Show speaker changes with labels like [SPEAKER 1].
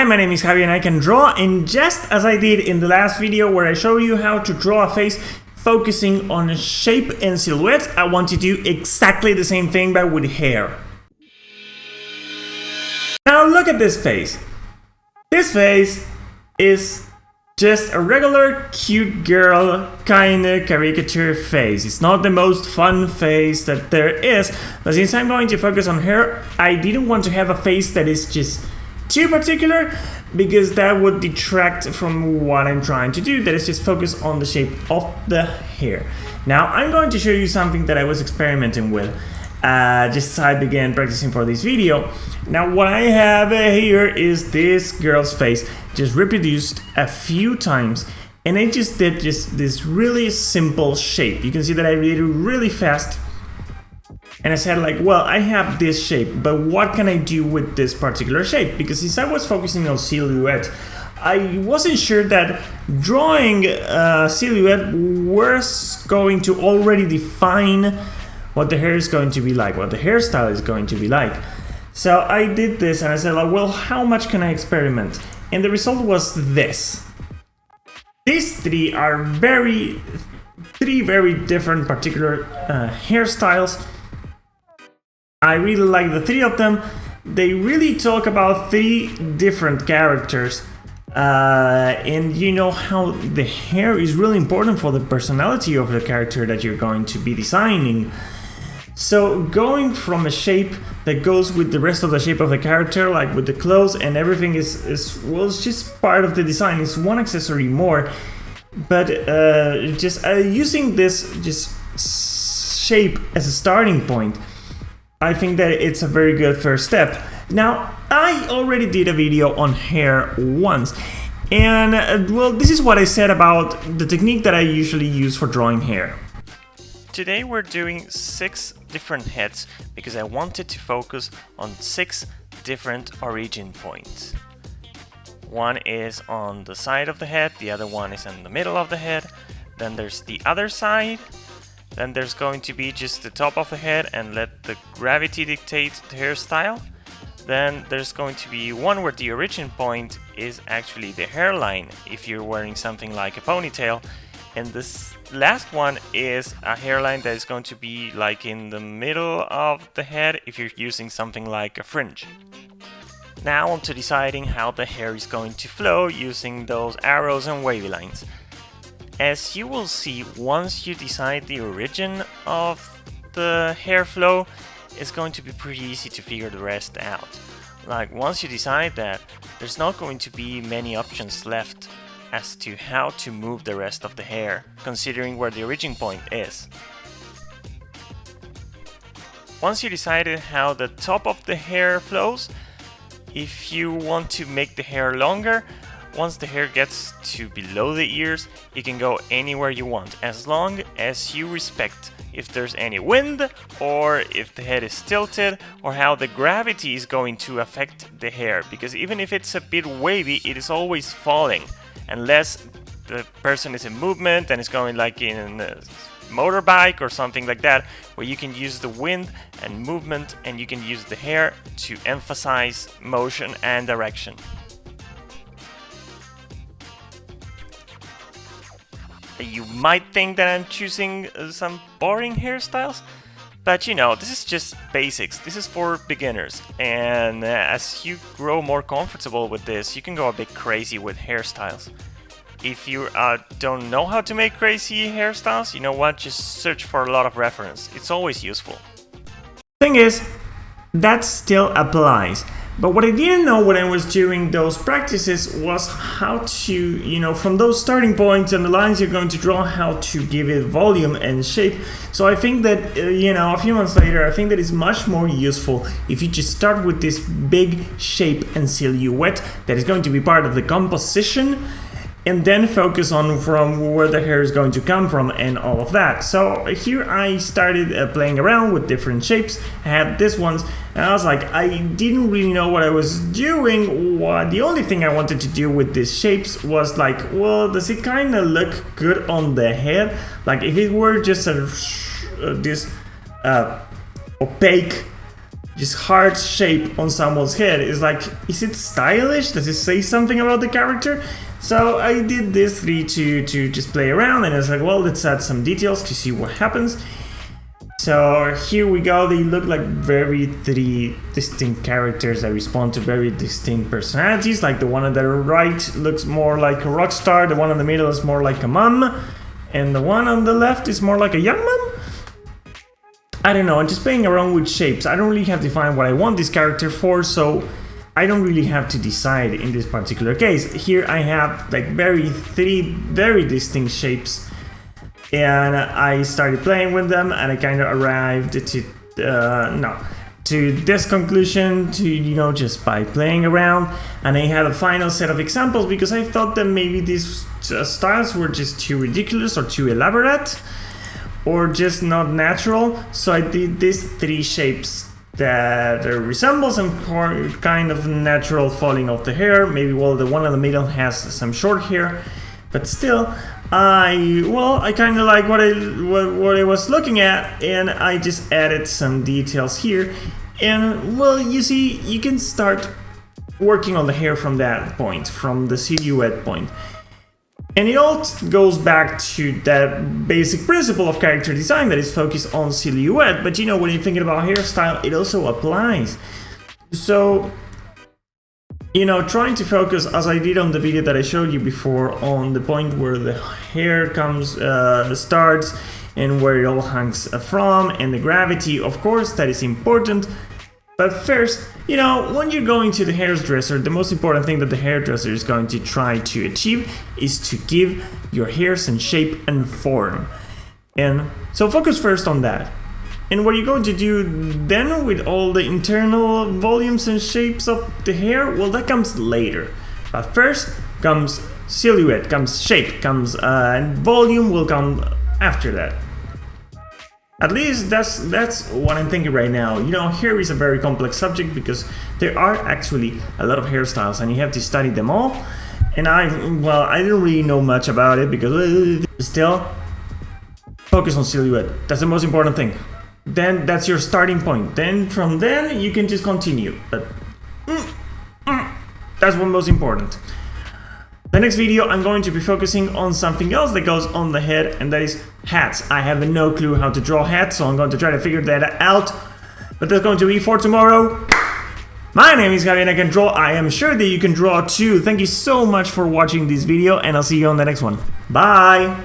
[SPEAKER 1] my name is Javi and I can draw, and just as I did in the last video where I showed you how to draw a face focusing on shape and silhouette, I want to do exactly the same thing but with hair. Now look at this face. This face is just a regular cute girl kinda caricature face. It's not the most fun face that there is, but since I'm going to focus on her, I didn't want to have a face that is just too particular, because that would detract from what I'm trying to do, that is just focus on the shape of the hair. Now I'm going to show you something that I was experimenting with just as I began practicing for this video. Now what I have here is this girl's face just reproduced a few times, and I just did this really simple shape. You can see that I did it really fast, and I said like, well, I have this shape, but what can I do with this particular shape? Because since I was focusing on silhouette, I wasn't sure that drawing a silhouette was going to already define what the hair is going to be like, what the hairstyle is going to be like. So I did this and I said like, well, how much can I experiment? And the result was this. These three are three very different particular hairstyles. I really like the three of them. They really talk about three different characters. And you know how the hair is really important for the personality of the character that you're going to be designing. So going from a shape that goes with the rest of the shape of the character, like with the clothes and everything is well, it's just part of the design. It's one accessory more. But just using this shape as a starting point, I think that it's a very good first step. Now, I already did a video on hair once, and well, this is what I said about the technique that I usually use for drawing hair.
[SPEAKER 2] Today we're doing 6 different heads because I wanted to focus on 6 different origin points. One is on the side of the head, the other one is in the middle of the head, then there's the other side. Then there's going to be just the top of the head and let the gravity dictate the hairstyle. Then there's going to be one where the origin point is actually the hairline if you're wearing something like a ponytail. And this last one is a hairline that is going to be like in the middle of the head if you're using something like a fringe. Now on to deciding how the hair is going to flow using those arrows and wavy lines. As you will see, once you decide the origin of the hair flow, it's going to be pretty easy to figure the rest out. Like once you decide that, there's not going to be many options left as to how to move the rest of the hair, considering where the origin point is. Once you decided how the top of the hair flows, if you want to make the hair longer, once the hair gets to below the ears, you can go anywhere you want, as long as you respect if there's any wind, or if the head is tilted, or how the gravity is going to affect the hair. Because even if it's a bit wavy, it is always falling, unless the person is in movement and is going like in a motorbike or something like that, where you can use the wind and movement and you can use the hair to emphasize motion and direction. You might think that I'm choosing some boring hairstyles, but you know, this is just basics. This is for beginners, and as you grow more comfortable with this, you can go a bit crazy with hairstyles. If you don't know how to make crazy hairstyles, you know what, just search for a lot of reference. It's always useful.
[SPEAKER 1] Thing is, that still applies. But what I didn't know when I was doing those practices was how to, you know, from those starting points and the lines you're going to draw, how to give it volume and shape. So I think that, you know, a few months later, I think that it's much more useful if you just start with this big shape and silhouette that is going to be part of the composition, and then focus on from where the hair is going to come from and all of that. So here I started playing around with different shapes. I had this ones, and I was like, I didn't really know what I was doing. The only thing I wanted to do with these shapes was like, well, does it kind of look good on the head? Like if it were just this opaque just heart shape on someone's head. It's like, is it stylish? Does it say something about the character? So I did this 3 to just play around, and I was like, well, let's add some details to see what happens. So here we go. They look like very 3 distinct characters that respond to very distinct personalities. Like the one on the right looks more like a rock star, the one in the middle is more like a mom, and the one on the left is more like a young mom. I don't know, I'm just playing around with shapes. I don't really have to define what I want this character for, so I don't really have to decide in this particular case. Here I have like 3 very distinct shapes, and I started playing with them, and I kind of arrived to this conclusion just by playing around. And I had a final set of examples because I thought that maybe these styles were just too ridiculous or too elaborate, or just not natural. So I did these 3 shapes that resemble some kind of natural falling of the hair. Maybe, well, the one in the middle has some short hair, but still, I kind of like what I was looking at, and I just added some details here. And well, you see, you can start working on the hair from that point, from the silhouette point. And it all goes back to that basic principle of character design that is focused on silhouette. But when you're thinking about hairstyle, it also applies. So, trying to focus, as I did on the video that I showed you before, on the point where the hair starts and where it all hangs from, and the gravity, of course, that is important. But first, when you're going to the hairdresser, the most important thing that the hairdresser is going to try to achieve is to give your hair some shape and form. And so focus first on that. And what you're going to do then with all the internal volumes and shapes of the hair, well, that comes later. But first comes silhouette, comes shape, comes and volume will come after that. At least that's what I'm thinking right now. Hair is a very complex subject because there are actually a lot of hairstyles and you have to study them all. And I don't really know much about it because still, focus on silhouette. That's the most important thing. Then that's your starting point. Then from then you can just continue. But that's what's most important. The next video I'm going to be focusing on something else that goes on the head, and that is hats. I have no clue how to draw hats, so I'm going to try to figure that out. But that's going to be for tomorrow. My name is Javi and I can draw. I am sure that you can draw too. Thank you so much for watching this video, and I'll see you on the next one. Bye!